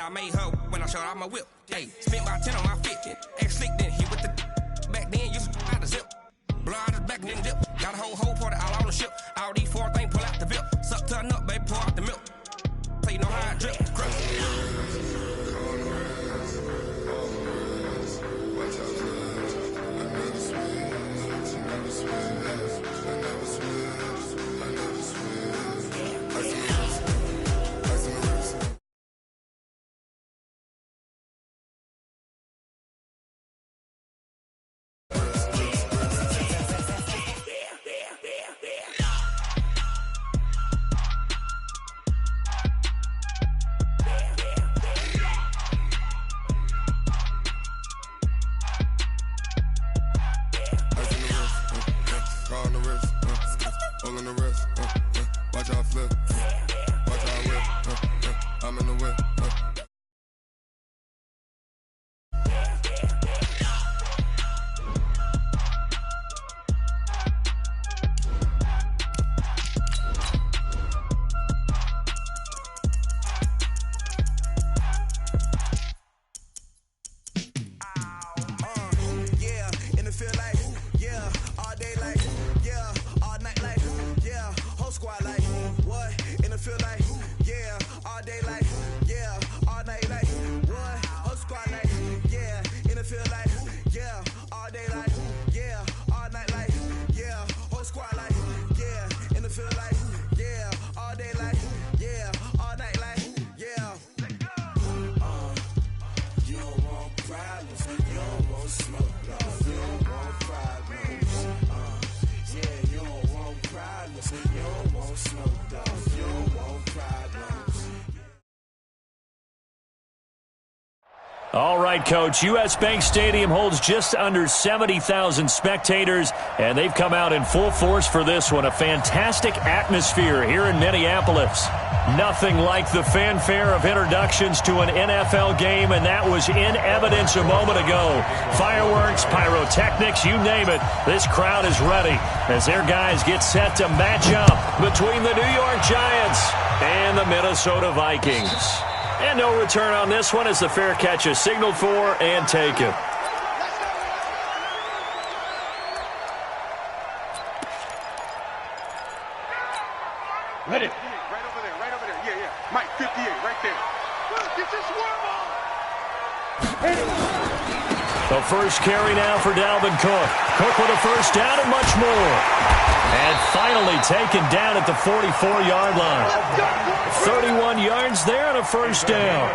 I made her when I showed out my whip. Hey, spent about 10 on my fit. Ex slick then hit with the back then, used to out the zip. Blow out his back and then dip. Got a whole party all on the ship. All these four things pull out the VIP. Suck to a nut, baby, pour out the milk. So you know how I drip. All right, Coach. U.S. Bank Stadium holds just under 70,000 spectators, and they've come out in full force for this one. A fantastic atmosphere here in Minneapolis. Nothing like the fanfare of introductions to an NFL game, and that was in evidence a moment ago. Fireworks, pyrotechnics, you name it. This crowd is ready as their guys get set to match up between the New York Giants and the Minnesota Vikings. And no return on this one as the fair catch is signaled for and taken. Ready. Right over there. Yeah. Mike, 58, right there. Get this worm on. The first carry now for Dalvin Cook. Cook with a first down and much more. And finally taken down at the 44-yard line. 31 yards there and a first down.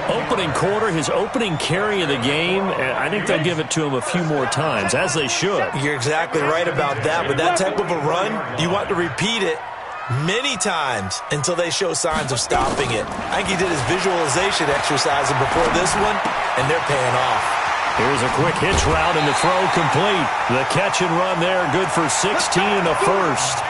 Opening quarter, his opening carry of the game, I think they'll give it to him a few more times, as they should. You're exactly right about that. But that type of a run, you want to repeat it many times until they show signs of stopping it. I think he did his visualization exercise before this one, and they're paying off. Here's a quick hitch route, and the throw complete. The catch and run there, good for 16 in the first.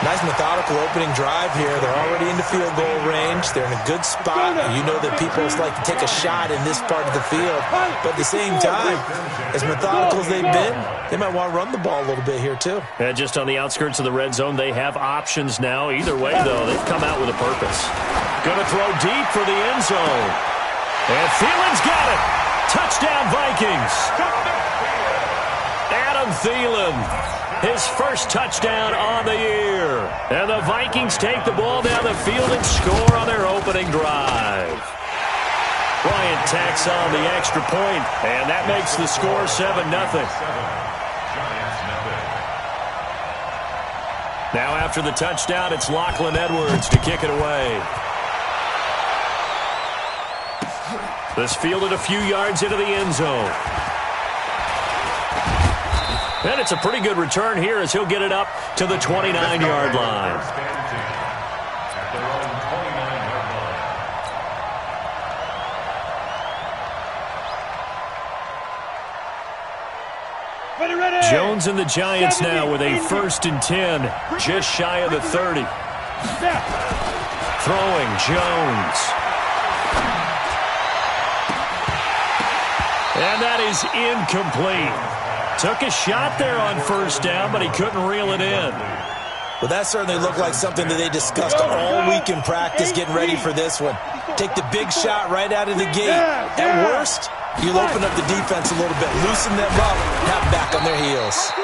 Nice methodical opening drive here. They're already into field goal range. They're in a good spot. You know that people like to take a shot in this part of the field. But at the same time, as methodical as they've been, they might want to run the ball a little bit here too. And just on the outskirts of the red zone, they have options now. Either way, though, they've come out with a purpose. Going to throw deep for the end zone. And Thielen's got it. Touchdown, Vikings. Adam Thielen, his first touchdown on the year. And the Vikings take the ball down the field and score on their opening drive. Bryant tacks on the extra point, and that makes the score 7-0. Now after the touchdown, it's Lachlan Edwards to kick it away. This fielded a few yards into the end zone. And it's a pretty good return here as he'll get it up to the 29-yard line. Jones and the Giants now with a 1st and 10, just shy of the 30. Throwing Jones. And that is incomplete. Took a shot there on 1st down, but he couldn't reel it in. Well, that certainly looked like something that they discussed all week in practice getting ready for this one. Take the big shot right out of the gate. At worst, you'll open up the defense a little bit, loosen them up, have them back on their heels.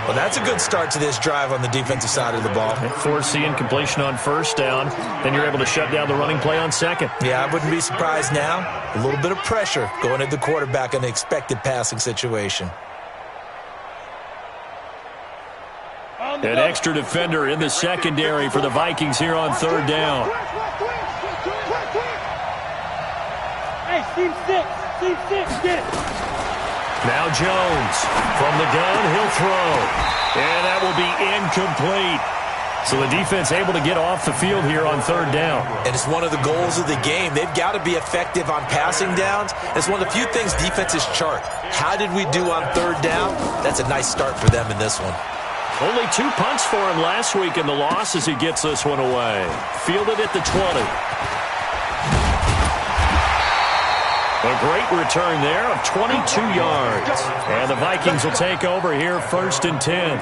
Well, that's a good start to this drive on the defensive side of the ball. Force the incompletion on first down. Then you're able to shut down the running play on second. Yeah, I wouldn't be surprised now. A little bit of pressure going at the quarterback in an expected passing situation. An extra defender in the secondary for the Vikings here on third down. Hey, team six, get it. Now Jones from the gun, he'll throw. And that will be incomplete. So the defense able to get off the field here on third down. And it's one of the goals of the game. They've got to be effective on passing downs. It's one of the few things defenses chart. How did we do on third down? That's a nice start for them in this one. Only 2 punts for him last week in the loss as he gets this one away. Fielded at the 20. A great return there of 22 yards. And the Vikings will take over here first and 10.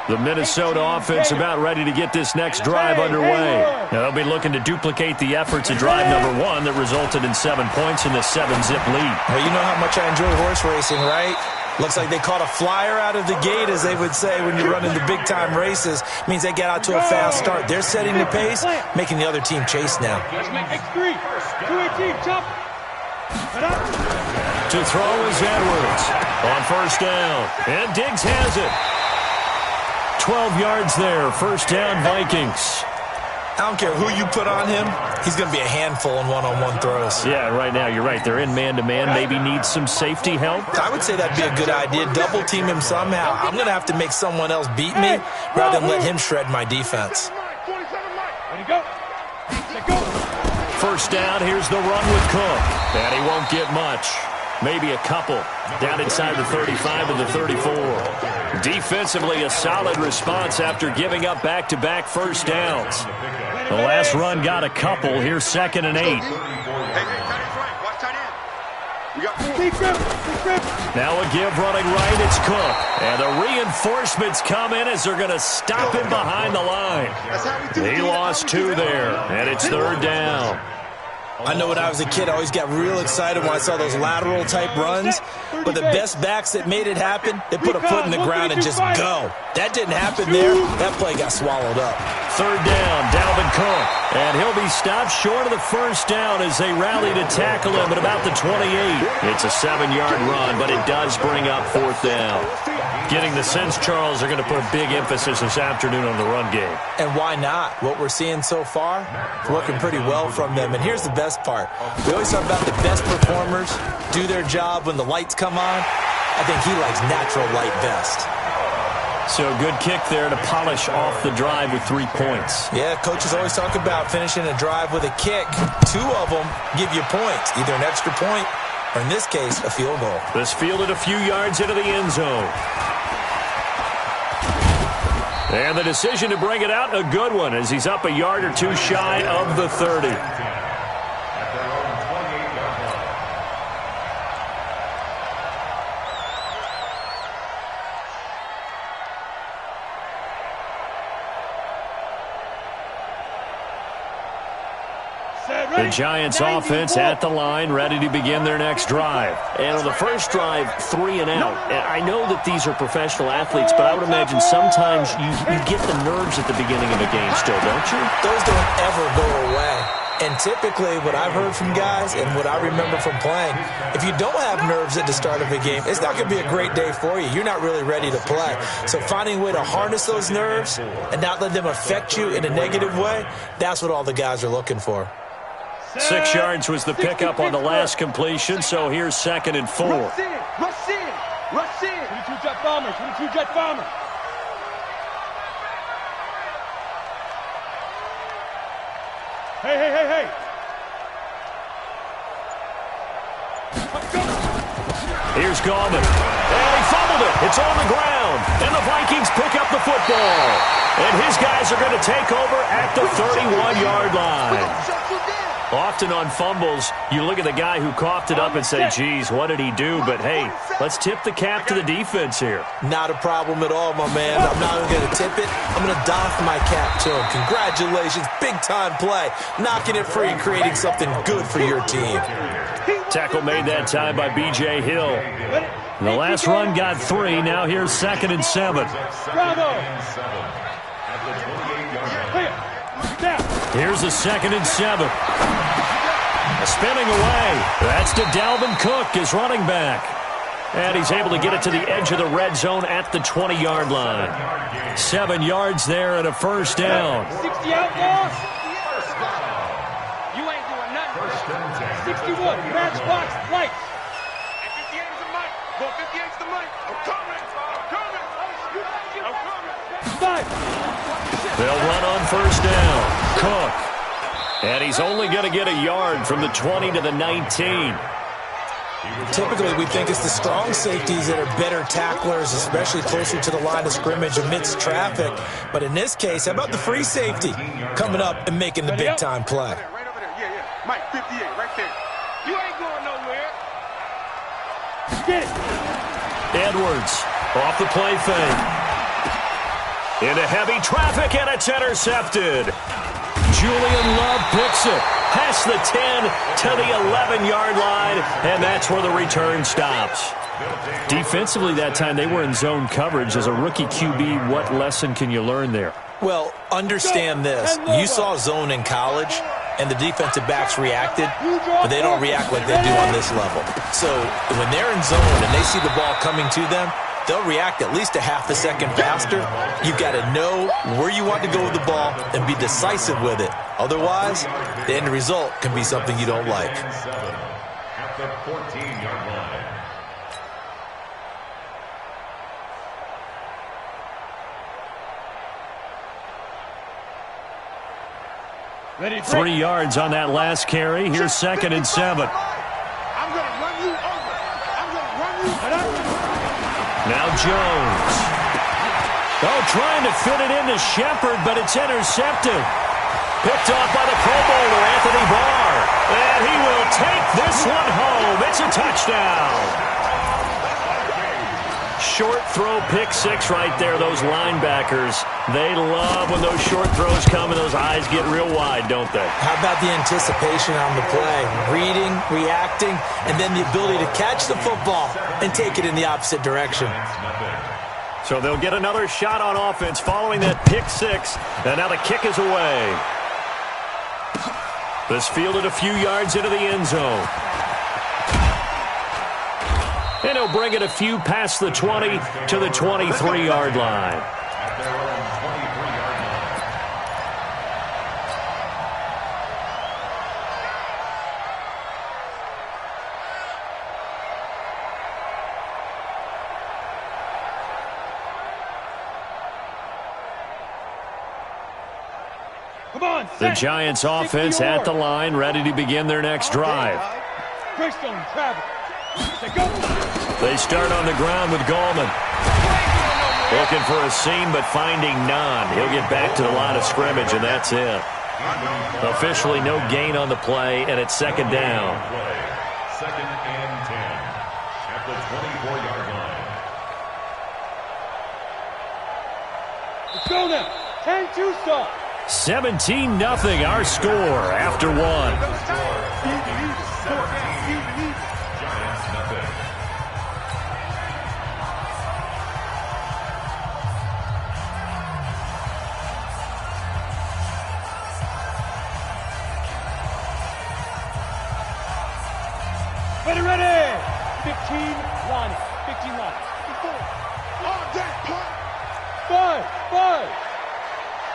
The Minnesota offense about ready to get this next drive underway. Now they'll be looking to duplicate the efforts of drive number 1 that resulted in 7 points in the 7-zip lead. Well, you know how much I enjoy horse racing, right? Looks like they caught a flyer out of the gate, as they would say when you're running the big-time races. Means they get out to a fast start. They're setting the pace, making the other team chase now. Let's make X3. 2-18, chop. To throw is Edwards on first down. And Diggs has it. 12 yards there. First down, Vikings. I don't care who you put on him. He's going to be a handful in one-on-one throws. Yeah, right now, you're right. They're in man-to-man. Maybe need some safety help. I would say that'd be a good idea. Double-team him somehow. I'm going to have to make someone else beat me rather than let him shred my defense. Ready, go. First down, here's the run with Cook. And he won't get much. Maybe a couple. Down inside the 35 and the 34. Defensively, a solid response after giving up back-to-back first downs. The last run got a couple. Here's 2nd and 8. Hey, tight end's right. Watch tight end. We got 4. Now a give running right. It's Cook. And the reinforcements come in as they're going to stop him behind the line. He lost 2 there. And it's third down. I know when I was a kid, I always got real excited when I saw those lateral-type runs. But the best backs that made it happen, they put a foot in the ground and just go. That didn't happen there. That play got swallowed up. Third down, Dalvin Cook. And he'll be stopped short of the first down as they rally to tackle him at about the 28. It's a 7-yard run, but it does bring up fourth down. Getting the sense, Charles, they're going to put a big emphasis this afternoon on the run game. And why not? What we're seeing so far, it's working pretty well from them. And here's the best part. We always talk about the best performers do their job when the lights come on. I think he likes natural light best. So good kick there to polish off the drive with 3 points. Yeah, coaches always talk about finishing a drive with a kick. 2 of them give you points, either an extra point or, in this case, a field goal. This fielded a few yards into the end zone. And the decision to bring it out, a good one, as he's up a yard or 2 shy of the 30. The Giants offense at the line, ready to begin their next drive. And on the first drive, 3 and out. And I know that these are professional athletes, but I would imagine sometimes you get the nerves at the beginning of a game still, don't you? Those don't ever go away. And typically what I've heard from guys and what I remember from playing, if you don't have nerves at the start of a game, it's not going to be a great day for you. You're not really ready to play. So finding a way to harness those nerves and not let them affect you in a negative way, that's what all the guys are looking for. 6 yards was the pickup on the last completion, so here's 2nd and 4. Rush in, rush in. 22 jet bomber, 22 jet bomber. Hey. Here's Gallman. And he fumbled it. It's on the ground. And the Vikings pick up the football. And his guys are going to take over at the 31-yard line. Often on fumbles, you look at the guy who coughed it up and say, geez, what did he do? But, hey, let's tip the cap to the defense here. Not a problem at all, my man. I'm not even going to tip it. I'm going to doff my cap to him. Congratulations. Big-time play. Knocking it free, creating something good for your team. Tackle made that time by B.J. Hill. The last run got 3. Now here's 2nd and 7. Here's a 2nd and 7. Spinning away. That's to Dalvin Cook, his running back. And he's able to get it to the edge of the red zone at the 20-yard line. 7 yards there and a first down. 60 out, boss. You ain't doing nothing. 61, matchbox, lights. And 58's the mic. Well, 58's the mic. I'm coming. I'm coming. 5. They'll run on first down. Cook. And he's only going to get a yard from the 20 to the 19. Typically, we think it's the strong safeties that are better tacklers, especially closer to the line of scrimmage amidst traffic. But in this case, how about the free safety coming up and making the big-time play? Right over there. Yeah, yeah. Mike, 58, right there. You ain't going nowhere. Get it. Edwards off the play fake. Into heavy traffic, and it's intercepted. Julian Love picks it. Past the 10 to the 11-yard line, and that's where the return stops. Defensively that time, they were in zone coverage. As a rookie QB, what lesson can you learn there? Well, understand this. You saw zone in college, and the defensive backs reacted, but they don't react like they do on this level. So when they're in zone and they see the ball coming to them, they'll react at least a half a second faster. You've got to know where you want to go with the ball and be decisive with it. Otherwise, the end result can be something you don't like. At the 14-yard line. Ready, 3 yards on that last carry. Here's 2nd and 7. I'm going to run you over. I'm going to run you over. Now Jones. Oh, trying to fit it into Shepard, but it's intercepted. Picked off by the Pro Bowler, Anthony Barr. And he will take this one home. It's a touchdown. Short throw, pick 6 right there. Those linebackers, they love when those short throws come and those eyes get real wide, don't they? How about the anticipation on the play? Reading, reacting, and then the ability to catch the football and take it in the opposite direction. So they'll get another shot on offense following that pick 6, and now the kick is away. This fielded a few yards into the end zone. And he'll bring it a few past the 20 to the 23-yard line. Come on, The Giants offense at the line, ready to begin their next drive. Greystone, travel. They start on the ground with Gallman. Looking for a seam, but finding none. He'll get back to the line of scrimmage, and that's it. Officially no gain on the play, and it's 2nd down. 2nd and 10 at the 24-yard line. Let's go now. 10-2 stop. 17-0 our score after 1. Giants nothing. Ready. 15 line. 15 line. On that punt. 5.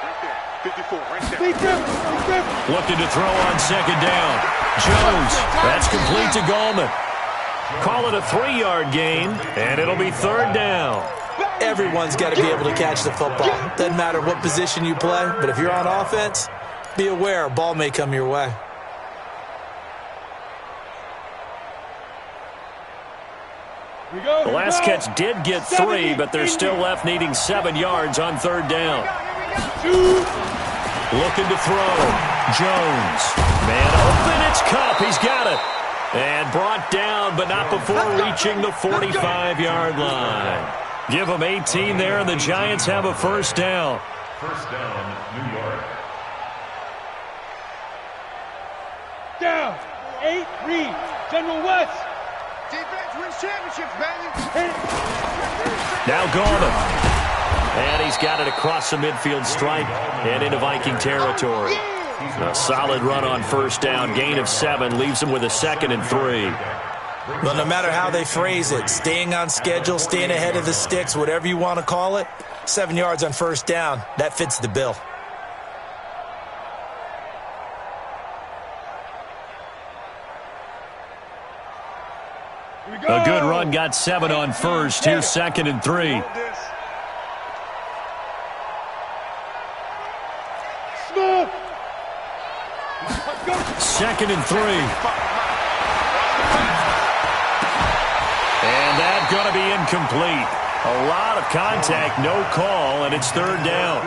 Right there. 54, right there. Looking to throw on 2nd down. Jones, that's complete to Gallman. Call it a 3-yard gain, and it'll be 3rd down. Everyone's got to be able to catch the football. Doesn't matter what position you play, but if you're on offense, be aware a ball may come your way. The last catch did get 3, but they're still left needing 7 yards on 3rd down. Looking to throw. Jones. Man open. It's Kupp. He's got it. And brought down, but not before reaching the 45-yard line. Give them 18 there, and the Giants have a first down. First down, New York. Down. 8, read. General West. Defense wins championships, baby. Now Gorman. And he's got it across the midfield stripe and into Viking territory. A solid run on first down. Gain of 7 leaves him with a 2nd and 3. Well, no matter how they phrase it, staying on schedule, staying ahead of the sticks, whatever you want to call it, 7 yards on first down, that fits the bill. A good run got 7 on first. Here's 2nd and 3. Smooth. 2nd and 3. And that's going to be incomplete. A lot of contact, no call, and it's 3rd down.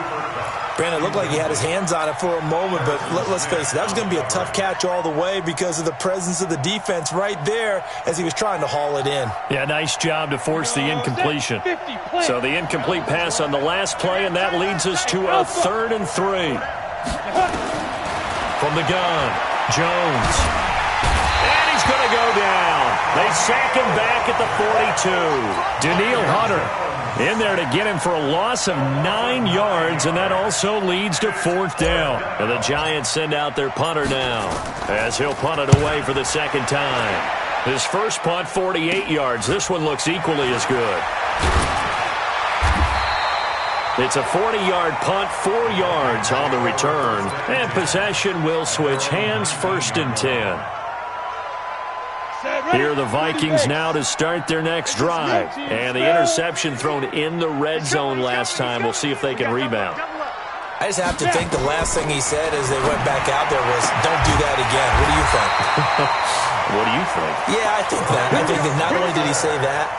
Brandon, it looked like he had his hands on it for a moment, but let's face it, that was going to be a tough catch all the way because of the presence of the defense right there as he was trying to haul it in. Yeah, nice job to force the incompletion. So the incomplete pass on the last play, and that leads us to a 3rd and 3. From the gun, Jones. And he's going to go down. They sack him back at the 42. Daniil Hunter in there to get him for a loss of 9 yards, and that also leads to 4th down. And the Giants send out their punter now as he'll punt it away for the 2nd time. His first punt, 48 yards. This one looks equally as good. It's a 40-yard punt, 4 yards on the return. And possession will switch hands, 1st and 10. Here are the Vikings now to start their next drive. And the interception thrown in the red zone last time. We'll see if they can rebound. I just have to think the last thing he said as they went back out there was, don't do that again. What do you think? What do you think? Yeah, I think that. I think that not only did he say that,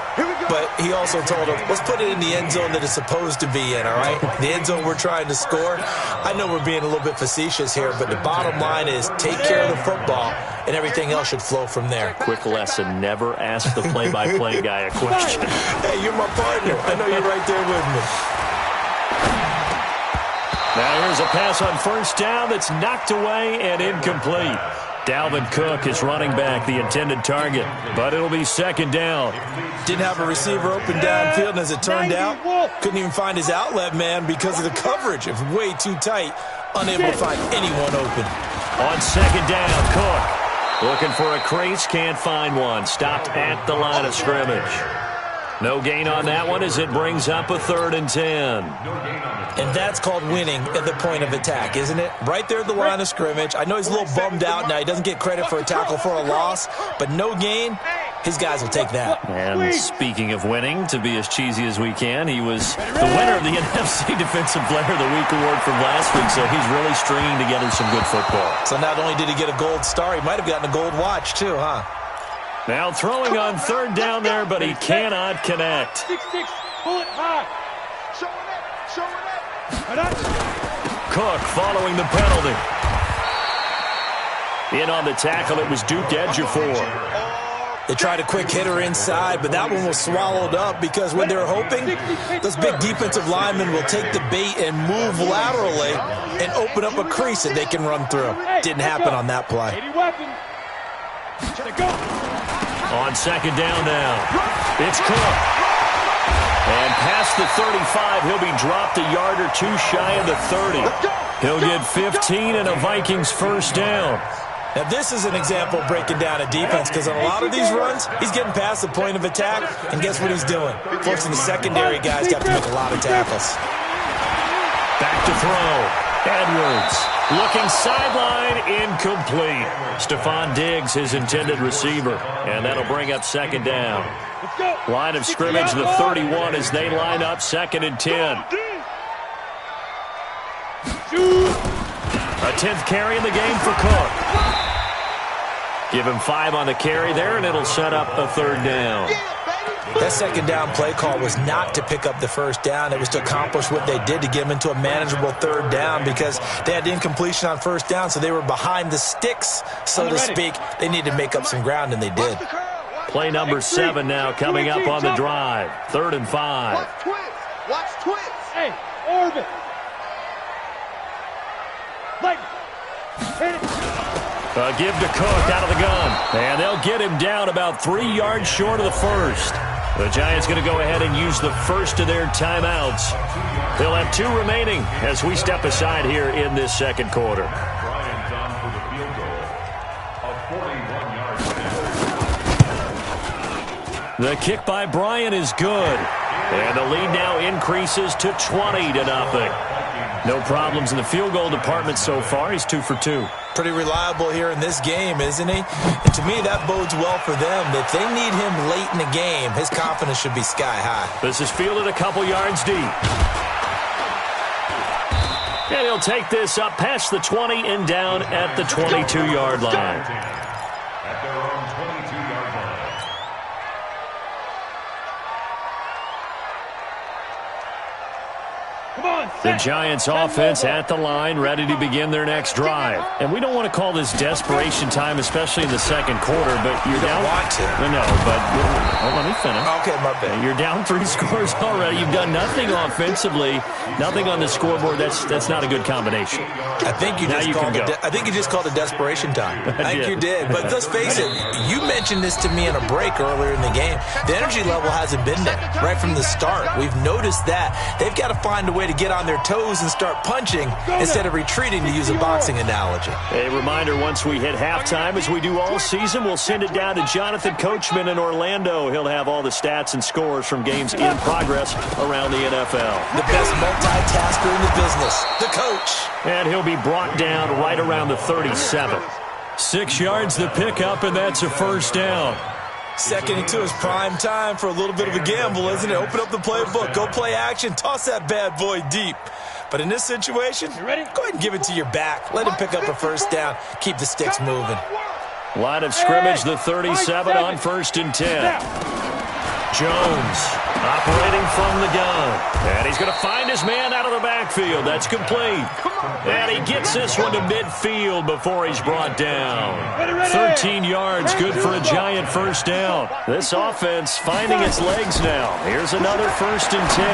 but he also told him, let's put it in the end zone that it's supposed to be in, all right? The end zone we're trying to score. I know we're being a little bit facetious here, but the bottom line is take care of the football, and everything else should flow from there. Quick lesson, never ask the play-by-play guy a question. Hey, you're my partner. I know you're right there with me. Now here's a pass on first down that's knocked away and incomplete. Dalvin Cook is running back, the intended target, but it'll be 2nd down. Didn't have a receiver open downfield, and as it turned out, couldn't even find his outlet man because of the coverage. It was way too tight, unable to find anyone open. On 2nd down, Cook looking for a crease, can't find one. Stopped at the line of scrimmage. No gain on that one as it brings up a 3rd and 10. And that's called winning at the point of attack, isn't it? Right there at the line of scrimmage. I know he's a little bummed out now. He doesn't get credit for a tackle for a loss, but no gain, his guys will take that. And speaking of winning, to be as cheesy as we can, he was the winner of the NFC Defensive Player of the Week award from last week, so he's really stringing together some good football. So not only did he get a gold star, he might have gotten a gold watch too, huh? Now throwing on 3rd down there, but he cannot connect. 6-6, pull it high. Cook following the penalty. In on the tackle, it was Duke Ejiofor. They tried a quick hitter inside, but that one was swallowed up because when they're hoping, those big defensive linemen will take the bait and move laterally and open up a crease that they can run through. Didn't happen on that play. On 2nd down now, it's Cook. And past the 35, he'll be dropped a yard or 2 shy of the 30. He'll get 15 and a Vikings first down. Now, this is an example of breaking down a defense because on a lot of these runs, he's getting past the point of attack, and guess what he's doing? Forcing the secondary guys to have to make a lot of tackles. Back to throw. Edwards looking sideline, incomplete. Stephon Diggs, his intended receiver, and that'll bring up 2nd down. Line of scrimmage, the 31 as they line up, 2nd and 10. A 10th carry in the game for Cook. Give him 5 on the carry there, and it'll set up a 3rd down. That second down play call was not to pick up the first down. It was to accomplish what they did to get them into a manageable third down because they had incompletion on first down, so they were behind the sticks, so to speak. They needed to make up some ground, and they did. Play number 7 now coming up on the drive. 3rd and 5. Watch twins. Watch twins. Hey, orbit. Like, hit it. A give to Cook out of the gun. And they'll get him down about 3 yards short of the first. The Giants going to go ahead and use the first of their timeouts. They'll have 2 remaining as we step aside here in this second quarter. Bryant's on for the field goal. A 41-yard penalty. The kick by Bryant is good. And the lead now increases to 20-0. No problems in the field goal department so far. He's 2 for 2. Pretty reliable here in this game, isn't he? And to me, that bodes well for them. If they need him late in the game, his confidence should be sky high. This is fielded a couple yards deep. And he'll take this up past the 20 and down at the 22-yard line. At their own 22-yard line. The Giants offense at the line, ready to begin their next drive. And we don't want to call this desperation time, especially in the second quarter, but you're down. Want to. No, but let me finish. Okay, my bad. You're down 3 scores already. You've done nothing offensively, nothing on the scoreboard. That's not a good combination. I think you just called it desperation time. I think you did. But let's face it, you mentioned this to me in a break earlier in the game. The energy level hasn't been there right from the start. We've noticed that. They've got to find a way to get on their toes and start punching instead of retreating, to use a boxing analogy. A reminder, once we hit halftime, as we do all season, we'll send it down to Jonathan Coachman in Orlando. He'll have all the stats and scores from games in progress around the NFL. The best multitasker in the business, the coach. And he'll be brought down right around the 37. 6 yards the pickup, and that's a first down. Second into his prime time for a little bit of a gamble, isn't it? Open up the playbook, go play action, toss that bad boy deep. But in this situation, go ahead and give it to your back. Let him pick up a first down. Keep the sticks moving. Line of scrimmage, the 37 on 1st and 10. Jones operating from the gun. And he's going to find his man out of the backfield. That's complete. And he gets this one to midfield before he's brought down. 13 yards, good for a Giant first down. This offense finding its legs now. Here's another 1st and 10.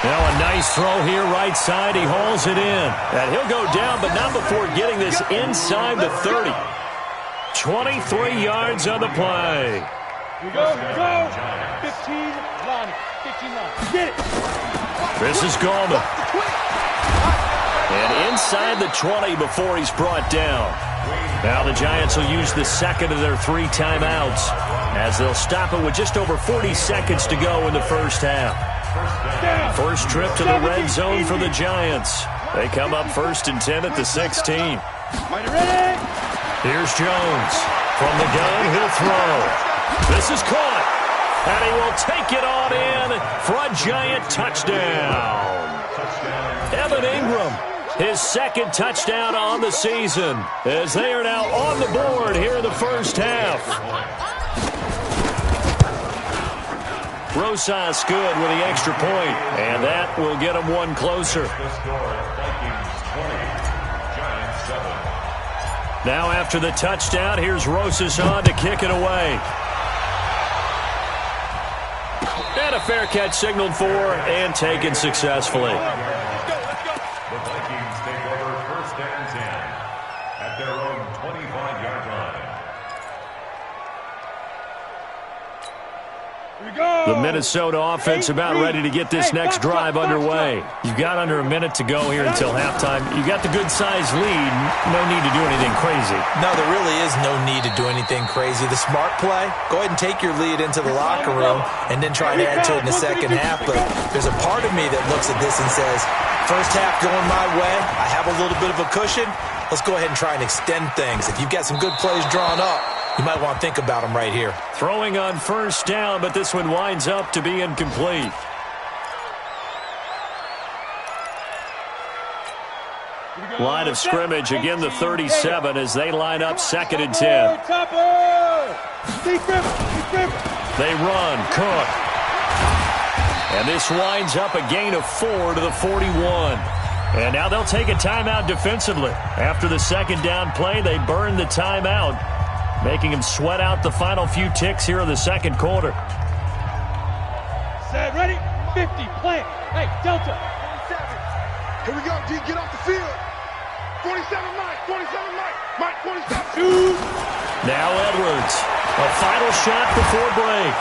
Now a nice throw here, right side. He hauls it in. And he'll go down, but not before getting this inside the 30. 23 yards on the play. We go. 15 line. 15 line. Get it. This is Gallman. And inside the 20 before he's brought down. Now the Giants will use the second of their 3 timeouts as they'll stop it with just over 40 seconds to go in the first half. First trip to the red zone for the Giants. They come up 1st and 10 at the 16. Here's Jones. From the gun, he'll throw. This is caught. And he will take it on in for a Giant touchdown. Evan Ingram, his 2nd touchdown on the season, as they are now on the board here in the first half. Rosas good with the extra point, and that will get him one closer. Now after the touchdown, here's Rosas on to kick it away. And a fair catch signaled for and taken successfully. The Vikings take over 1st and 10 at their own 25-yard line. The Minnesota offense about ready to get this next drive underway. You've got under a minute to go here until halftime. You got the good-sized lead. No need to do anything crazy. No, there really is no need to do anything crazy. The smart play, go ahead and take your lead into the locker room and then try to add to it in the second half. But there's a part of me that looks at this and says, first half going my way, I have a little bit of a cushion. Let's go ahead and try and extend things. If you've got some good plays drawn up, you might want to think about them right here. Throwing on first down, but this one winds up to be incomplete. Line of scrimmage, again the 37 as they line up 2nd and 10. They run. Cook. And this winds up a gain of 4 to the 41. And now they'll take a timeout defensively. After the second down play, they burn the timeout, making them sweat out the final few ticks here in the second quarter. Set, ready, 50, plant. Hey, Delta. 47. Here we go, D, get off the field. 47, Mike, 47, Mike. Mike, 47. Shoot. Now Edwards. A final shot before break.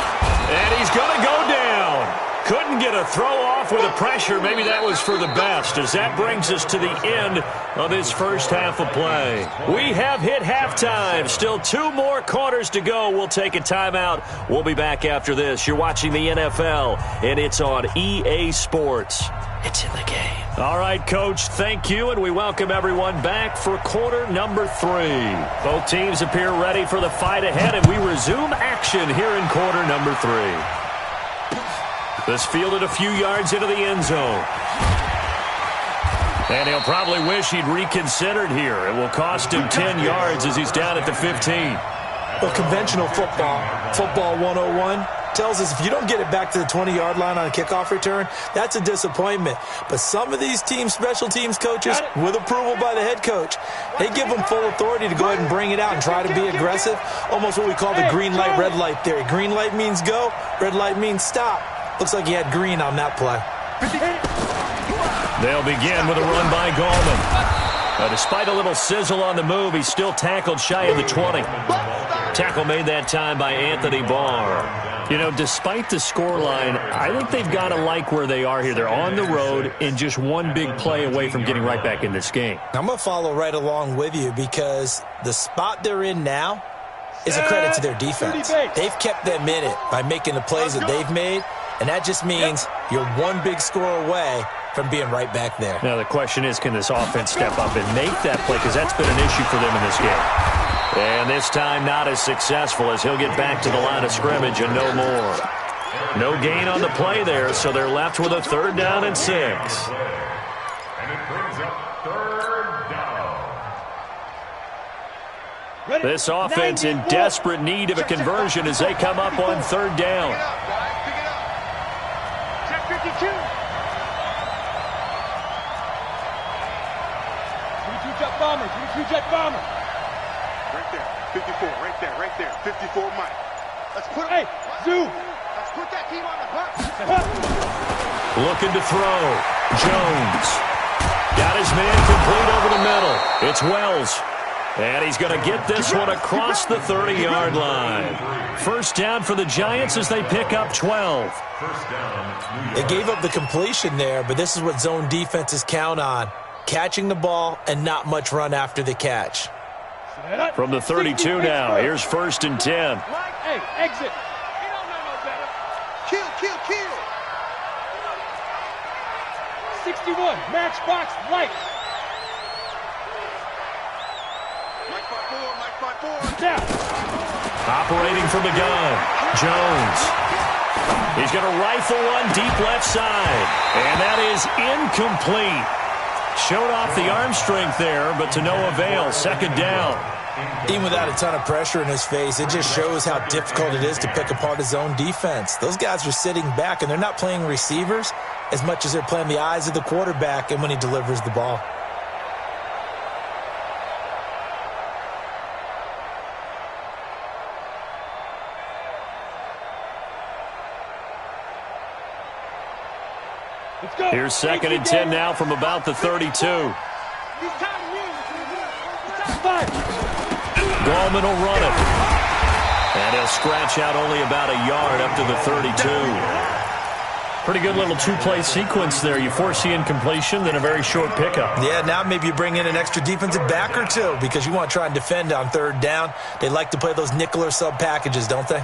And he's going to go down. Couldn't get a throw off with the pressure. Maybe that was for the best, as that brings us to the end of this first half of play. We have hit halftime. Still 2 more quarters to go. We'll take a timeout. We'll be back after this. You're watching the NFL, and it's on EA Sports. It's in the game. All right, Coach, thank you, and we welcome everyone back for quarter number 3. Both teams appear ready for the fight ahead, and we resume action here in quarter number 3. This fielded a few yards into the end zone. And he'll probably wish he'd reconsidered here. It will cost him 10 yards as he's down at the 15. Well, conventional football 101, tells us if you don't get it back to the 20-yard line on a kickoff return, that's a disappointment. But some of these special teams coaches, with approval by the head coach, they give them full authority to go ahead and bring it out and try to be aggressive. Almost what we call the green light, red light theory. Green light means go, red light means stop. Looks like he had green on that play. They'll begin with a run by Gallman. Despite a little sizzle on the move, he's still tackled shy of the 20. Tackle made that time by Anthony Barr. You know, despite the scoreline, I think they've got to like where they are here. They're on the road and just one big play away from getting right back in this game. I'm going to follow right along with you because the spot they're in now is a credit to their defense. They've kept them in it by making the plays that they've made. And that just means you're one big score away from being right back there. Now, the question is, can this offense step up and make that play? Because that's been an issue for them in this game. And this time not as successful as he'll get back to the line of scrimmage and no more. No gain on the play there, so they're left with a 3rd down and 6. And it brings up 3rd down. This offense in desperate need of a conversion as they come up on 3rd down. 52. 22 jet bomber, 22 jet bomber. Right there, 54, right there, right there. 54, Mike. Let's put Hey, Zoo. Let's put that team on the bus. Looking to throw. Jones. Got his man complete over the middle. It's Wells. And he's going to get this one across the 30-yard line. 1st down for the Giants as they pick up 12. They gave up the completion there, but this is what zone defenses count on. Catching the ball and not much run after the catch. From the 32 now, here's 1st and 10. Hey, exit. He don't know no better. Kill, kill, kill. 61, matchbox light. Mike 5-4, Mike 5-4. Down. Operating from the gun, Jones. He's going to rifle one deep left side. And that is incomplete. Showed off the arm strength there, but to no avail. 2nd down. Even without a ton of pressure in his face, it just shows how difficult it is to pick apart his own defense. Those guys are sitting back, and they're not playing receivers as much as they're playing the eyes of the quarterback and when he delivers the ball. Here's 2nd and 10 now from about the 32. Gallman will run it. And he'll scratch out only about a yard up to the 32. Pretty good little 2-play sequence there. You force the incompletion, then a very short pickup. Yeah, now maybe you bring in an extra defensive back or two because you want to try and defend on 3rd down. They like to play those nickel or sub packages, don't they?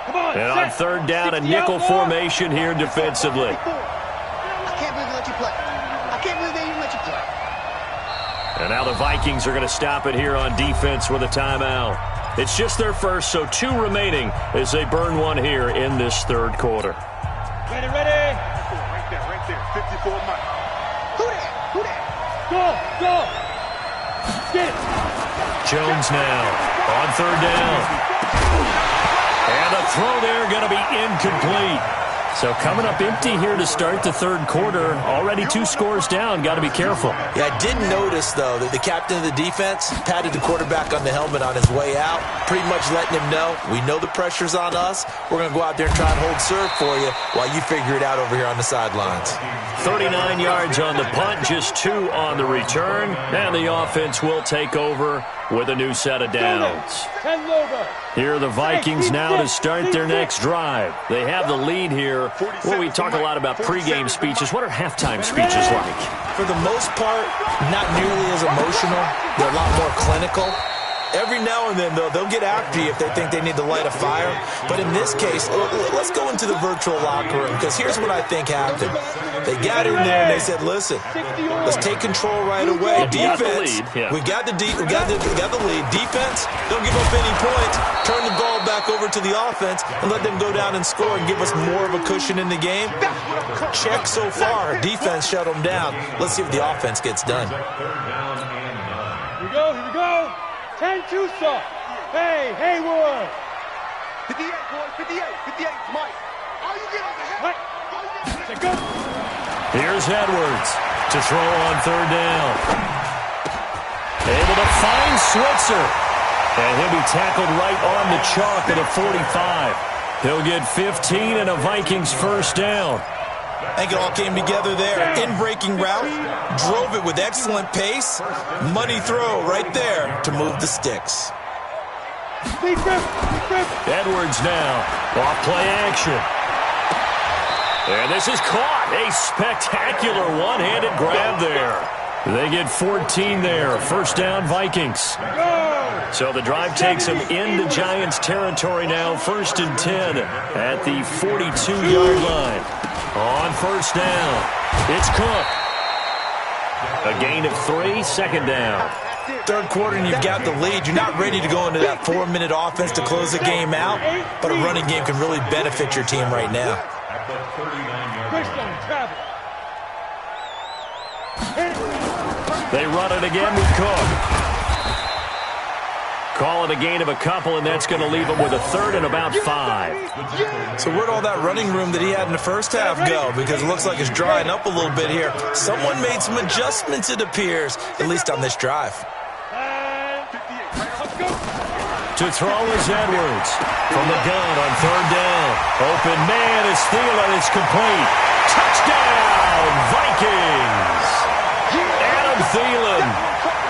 And on 3rd down, a nickel formation here defensively. I can't believe they let you play. I can't believe they even let you play. And now the Vikings are going to stop it here on defense with a timeout. It's just their first, so 2 remaining as they burn one here in this 3rd quarter. Ready, ready. Right there, 54, Mike. Who that? Go, go. Get it. Jones now on third down. And the throw there going to be incomplete. So coming up empty here to start the third quarter. Already 2 scores down. Got to be careful. Yeah, I did notice, though, that the captain of the defense patted the quarterback on the helmet on his way out, pretty much letting him know, we know the pressure's on us. We're going to go out there and try and hold serve for you while you figure it out over here on the sidelines. 39 yards on the punt, just 2 on the return. And the offense will take over with a new set of downs. Here are the Vikings now to start their next drive. They have the lead here. Well, we talk a lot about pregame speeches. What are halftime speeches like? For the most part, not nearly as emotional. They're a lot more clinical. Every now and then, though, they'll get after you if they think they need to light a fire. But in this case, let's go into the virtual locker room, because here's what I think happened. They got in there and they said, listen, let's take control right away. Defense, we got the lead. Defense, don't give up any points. Turn the ball back over to the offense and let them go down and score and give us more of a cushion in the game. Check so far. Defense shut them down. Let's see if the offense gets done. Here we go. 10 Tucson. Hey, Haywood. 58, boys, 58, Mike. All you get on the head. Take go. Here's Edwards to throw on third down. Able to find Switzer. And he'll be tackled right on the chalk at a 45. He'll get 15 and a Vikings first down. I think it all came together there. In-breaking route, drove it with excellent pace. Money throw right there to move the sticks. Edwards now, off play action. And this is caught. A spectacular one-handed grab there. They get 14 there. First down, Vikings. So the drive takes them into Giants territory now. First and 10 at the 42-yard line. On first down, it's Cook. A gain of 3, second down. Third quarter and you've got the lead. You're not ready to go into that 4-minute offense to close the game out, but a running game can really benefit your team right now. They run it again with Cook. Call it a gain of a couple, and that's going to leave them with a third and about 5. So where'd all that running room that he had in the first half go? Because it looks like it's drying up a little bit here. Someone made some adjustments, it appears, at least on this drive. To throw is Edwards. From the gun on third down. Open man is Thielen. It's complete. Touchdown, Vikings! Adam Thielen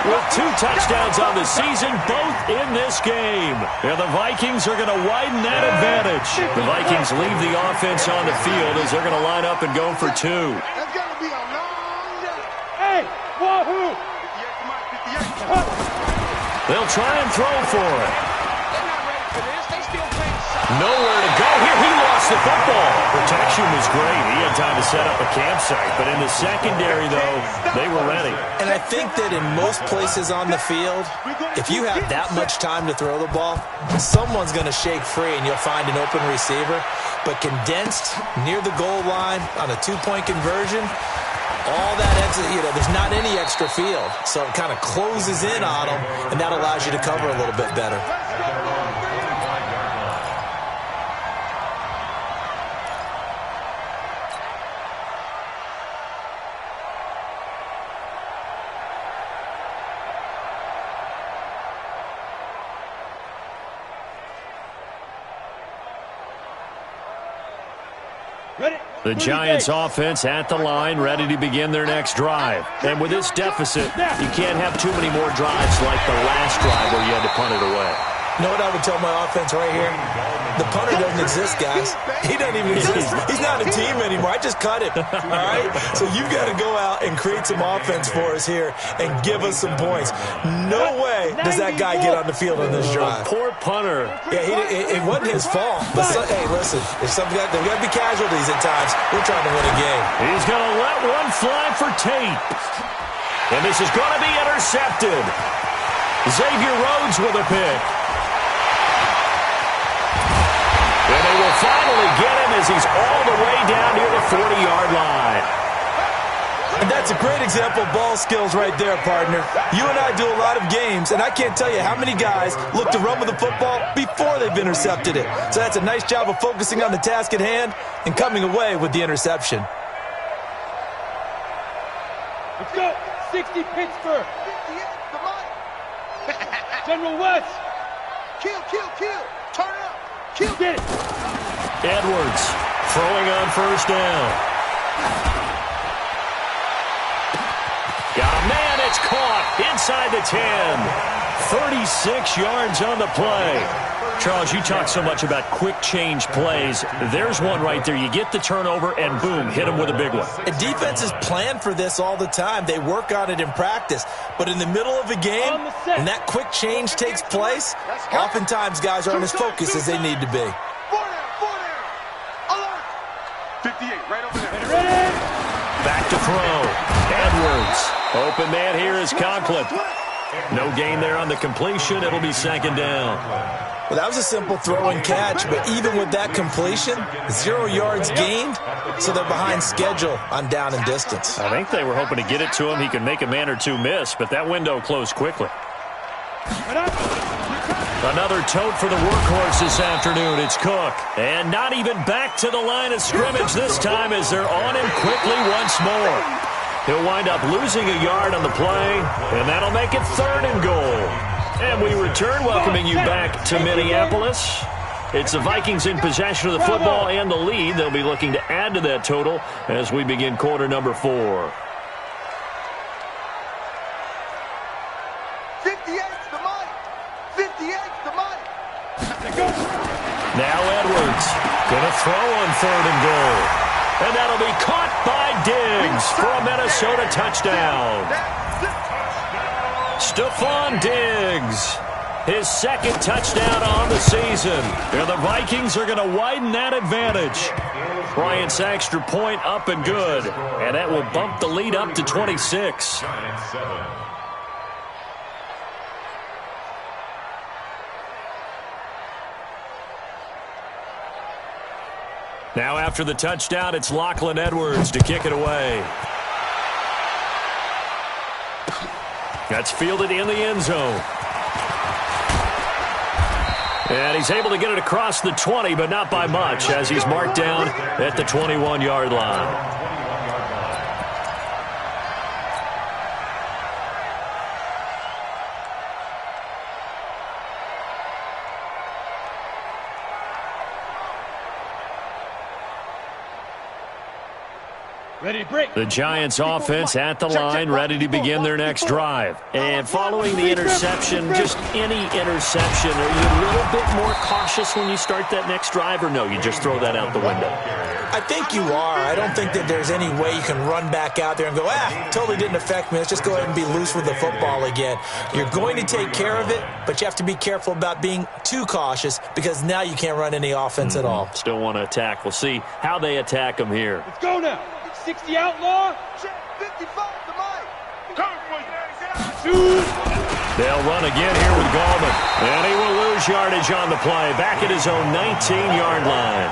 with 2 touchdowns on the season, both in this game. And the Vikings are going to widen that advantage. The Vikings leave the offense on the field as they're going to line up and go for 2. That's going to be a long day. Hey, wahoo! 58, Mike, 58. They'll try and throw for it. They're not ready for this. They still playing solid. Nowhere to go. Here, he lost the football. Protection was great. He had time to set up a campsite. But in the secondary, though, they were ready. And I think that in most places on the field, if you have that much time to throw the ball, someone's going to shake free and you'll find an open receiver. But condensed near the goal line on a 2-point conversion, all that extra, there's not any extra field. So it kind of closes in on them, and that allows you to cover a little bit better. The Giants offense at the line, ready to begin their next drive. And with this deficit, you can't have too many more drives like the last drive where you had to punt it away. You know what I would tell my offense right here? The punter doesn't exist, guys. He doesn't even exist. He's not a team anymore. I just cut him, all right? So you've got to go out and create some offense for us here and give us some points. No way does that guy get on the field on this drive. Poor punter. Yeah, it wasn't his fault. But hey, listen, there's got to be casualties at times. We're trying to win a game. He's going to let one fly for Tate. And this is going to be intercepted. Xavier Rhodes with a pick. And they will finally get him as he's all the way down near the 40-yard line. And that's That's a great example of ball skills right there, partner. You and I do a lot of games, and I can't tell you how many guys look to run with the football before they've intercepted it. So that's a nice job of focusing on the task at hand and coming away with the interception. Let's go. 60 Pittsburgh. General West. Kill. Turn it up. Kill. Get it. Edwards throwing on first down. Got a man, it's caught inside the 10. 36 yards on the play. Charles, you talk so much about quick change plays. There's one right there. You get the turnover, and boom, hit him with a big one. And defenses plan for this all the time. They work on it in practice. But in the middle of a game, when that quick change takes place, oftentimes guys aren't as focused as they need to be. 4 down. Alert. 58, right over there. Ready. Back to throw. Edwards. Open man here is Conklin. No gain there on the completion. It'll be second down. Well, that was a simple throw and catch, but even with that completion, 0 yards gained, so they're behind schedule on down and distance. I think they were hoping to get it to him. He could make a man or two miss, but that window closed quickly. Another tote for the workhorse this afternoon. It's Cook. And not even back to the line of scrimmage this time as they're on him quickly once more. He'll wind up losing a yard on the play, and that'll make it 3rd and goal. And we return, welcoming you back to Minneapolis. It's the Vikings in possession of the football and the lead. They'll be looking to add to that total as we begin quarter number 4. 58's the money. 58's the money. Now Edwards going to throw on 3rd and goal. And that'll be caught by Diggs for a Minnesota touchdown. Stephon Diggs, his 2nd touchdown on the season. And the Vikings are going to widen that advantage. Bryant's extra point up and good. And that will bump the lead up to 26. Now after the touchdown, it's Lachlan Edwards to kick it away. That's fielded in the end zone. And he's able to get it across the 20, but not by much, as he's marked down at the 21-yard line. Ready to break. The Giants offense at the line, ready to begin their next drive. And following the interception, just any interception, are you a little bit more cautious when you start that next drive, or no, you just throw that out the window? I think you are. I don't think that there's any way you can run back out there and go, totally didn't affect me. Let's just go ahead and be loose with the football again. You're going to take care of it, but you have to be careful about being too cautious because now you can't run any offense at all. Still want to attack. We'll see how they attack them here. Let's go now. 60 outlaw. 55 the mic. Shoot. They'll run again here with Gallman. And he will lose yardage on the play. Back at his own 19-yard line.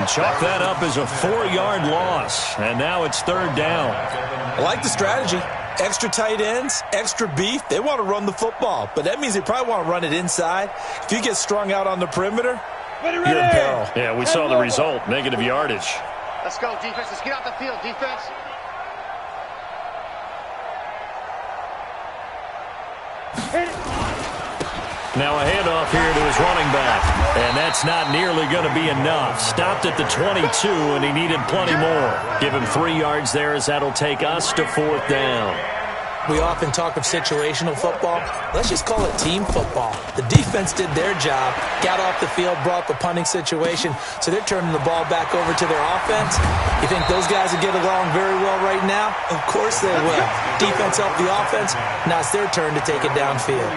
Chalk that up as a 4-yard loss. And now it's 3rd down. I like the strategy. Extra tight ends, extra beef. They want to run the football, but that means they probably want to run it inside. If you get strung out on the perimeter, you're in peril. Yeah, we saw the result, negative yardage. Let's go, defense. Let's get out the field, defense. Now a handoff here to his running back. And that's not nearly going to be enough. Stopped at the 22, and he needed plenty more. Give him 3 yards there as that'll take us to 4th down. We often talk of situational football. Let's just call it team football. The defense did their job, got off the field, brought the punting situation, so they're turning the ball back over to their offense. You think those guys will get along very well right now? Of course they will. Defense helped the offense. Now it's their turn to take it downfield.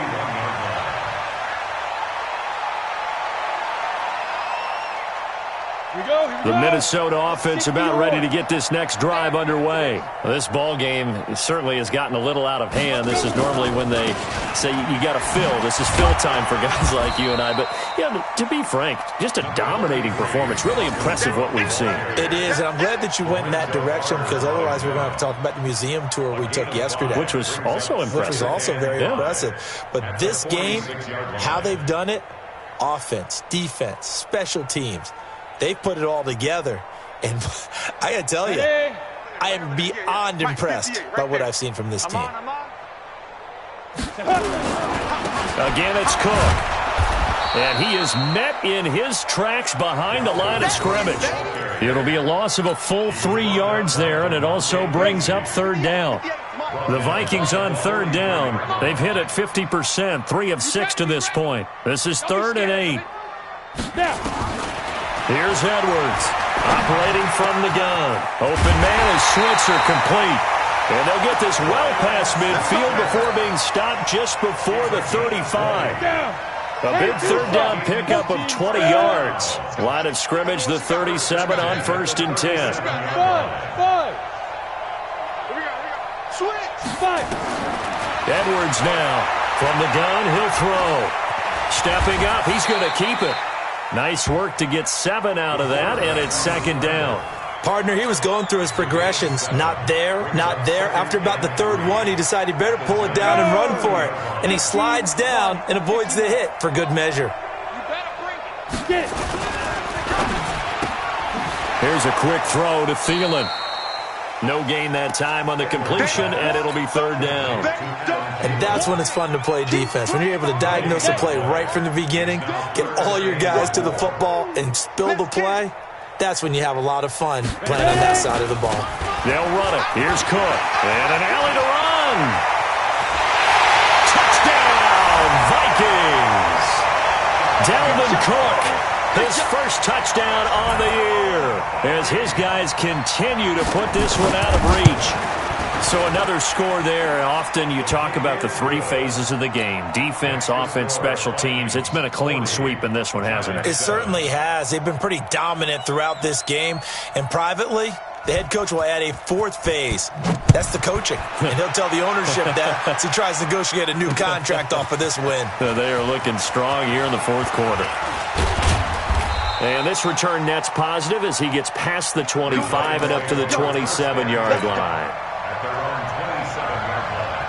Here we go. The Minnesota offense about ready to get this next drive underway. Well, this ball game certainly has gotten a little out of hand. This is normally when they say you got to fill. This is fill time for guys like you and I. But, yeah, to be frank, just a dominating performance. Really impressive what we've seen. It is, and I'm glad that you went in that direction because otherwise we're going to have to talk about the museum tour we took yesterday. Which was also impressive. Which was also very impressive. But this game, how they've done it, offense, defense, special teams, they've put it all together. And I got to tell you, I am beyond impressed by what I've seen from this team. Again, it's Cook. And he is met in his tracks behind the line of scrimmage. It'll be a loss of a full 3 yards there, and it also brings up third down. The Vikings on third down. They've hit it 50%, 3 of 6 to this point. This is 3rd and 8. Here's Edwards, operating from the gun. Open man is Switzer complete. And they'll get this well past midfield before being stopped just before the 35. A big third down pickup of 20 yards. Line of scrimmage, the 37 on 1st and 10. Edwards now from the gun, he'll throw. Stepping up, he's going to keep it. Nice work to get 7 out of that, and it's 2nd down. Partner, he was going through his progressions. Not there, not there. After about the 3rd one, he decided he better pull it down and run for it. And he slides down and avoids the hit for good measure. Here's a quick throw to Thielen. No gain that time on the completion, and it'll be 3rd down. And that's when it's fun to play defense. When you're able to diagnose a play right from the beginning, get all your guys to the football, and spill the play, that's when you have a lot of fun playing on that side of the ball. They'll run it. Here's Cook. And an alley to run. Touchdown, Vikings. Dalvin Cook. His first touchdown on the year as his guys continue to put this one out of reach. So another score there. Often you talk about the 3 phases of the game. Defense, offense, special teams. It's been a clean sweep in this one, hasn't it? It certainly has. They've been pretty dominant throughout this game. And privately, the head coach will add a 4th phase. That's the coaching. And he'll tell the ownership that as he tries to negotiate a new contract off of this win. They are looking strong here in the 4th quarter. And this return net's positive as he gets past the 25 and up to the 27-yard line. At their own 27-yard line.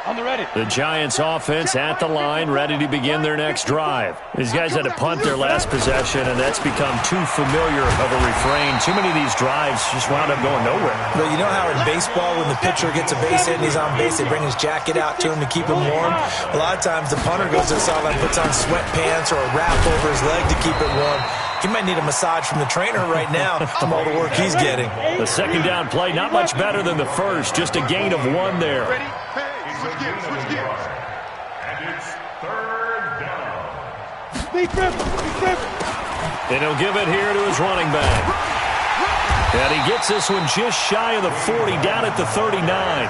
On the ready. The Giants offense at the line, ready to begin their next drive. These guys had to punt their last possession, and that's become too familiar of a refrain. Too many of these drives just wound up going nowhere. But you know how in baseball, when the pitcher gets a base hit and he's on base, they bring his jacket out to him to keep him warm? A lot of times the punter goes to the sideline, puts on sweatpants or a wrap over his leg to keep it warm. He might need a massage from the trainer right now from all the work he's getting. The 2nd down play, not much better than the first, just a gain of 1 there. Switch gears, switch gears. And it's 3rd down. And he'll give it here to his running back. And he gets this one just shy of the 40, down at the 39.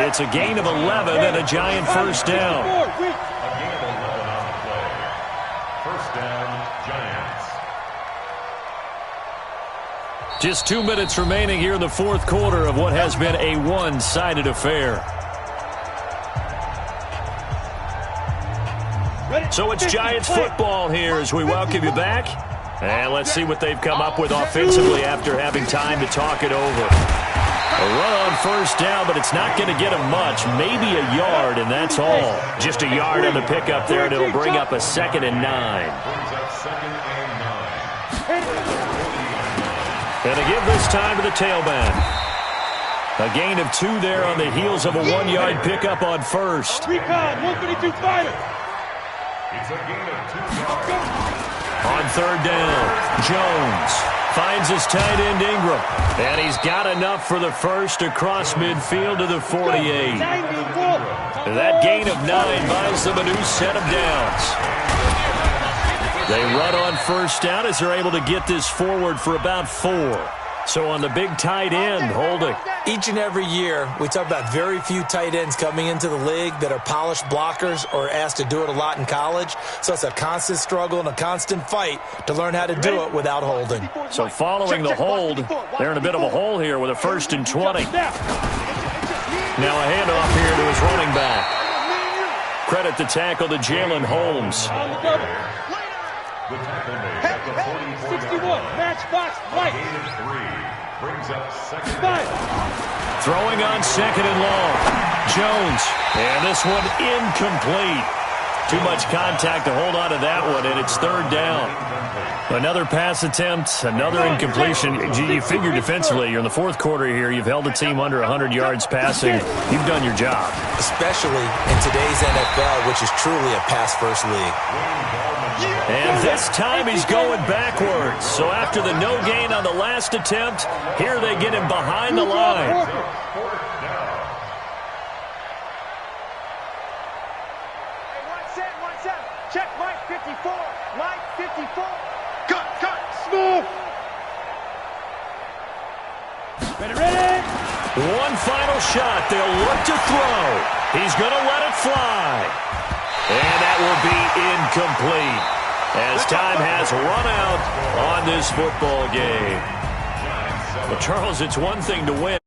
It's a gain of 11 and a Giant first down. A gain of 11 on the play. First down, Giants. Just 2 minutes remaining here in the 4th quarter of what has been a one-sided affair. So it's Giants football here as we welcome you back. And let's see what they've come up with offensively after having time to talk it over. A run on first down, but it's not going to get him much. Maybe a yard, and that's all. Just a yard on the pickup there, and it'll bring up a 2nd and 9. Brings up 2nd and 9. And they give this time to the tailback. A gain of 2 there on the heels of a 1-yard pickup on first. Recon, 152 fighter. It's a gain of 2 yards. On third down, Jones finds his tight end Ingram. And he's got enough for the first across midfield to the 48. That gain of 9 buys them a new set of downs. They run on first down as they're able to get this forward for about 4. So on the big tight end, holding. Each and every year, we talk about very few tight ends coming into the league that are polished blockers or asked to do it a lot in college. So it's a constant struggle and a constant fight to learn how to do it without holding. So following the hold, they're in a bit of a hole here with a 1st and 20. Now a handoff here to his running back. Credit the tackle to Jalen Holmes. The tackle made at the 61, match box, right. Gain of 3 brings up 2nd. 5. Throwing on 2nd and long. Jones. And this one incomplete. Too much contact to hold on to that one, and it's 3rd down. Another pass attempt, another incompletion. You figure defensively, you're in the 4th quarter here. You've held a team under 100 yards passing. You've done your job. Especially in today's NFL, which is truly a pass-first league. And this time he's going backwards. So after the no gain on the last attempt, here they get him behind the line. 4th down. One set. Check Mike 54. Mike 54. Cut. Smooth. Ready. One final shot. They'll look to throw. He's going to let it fly. And that will be incomplete as time has run out on this football game. But Charles, it's one thing to win.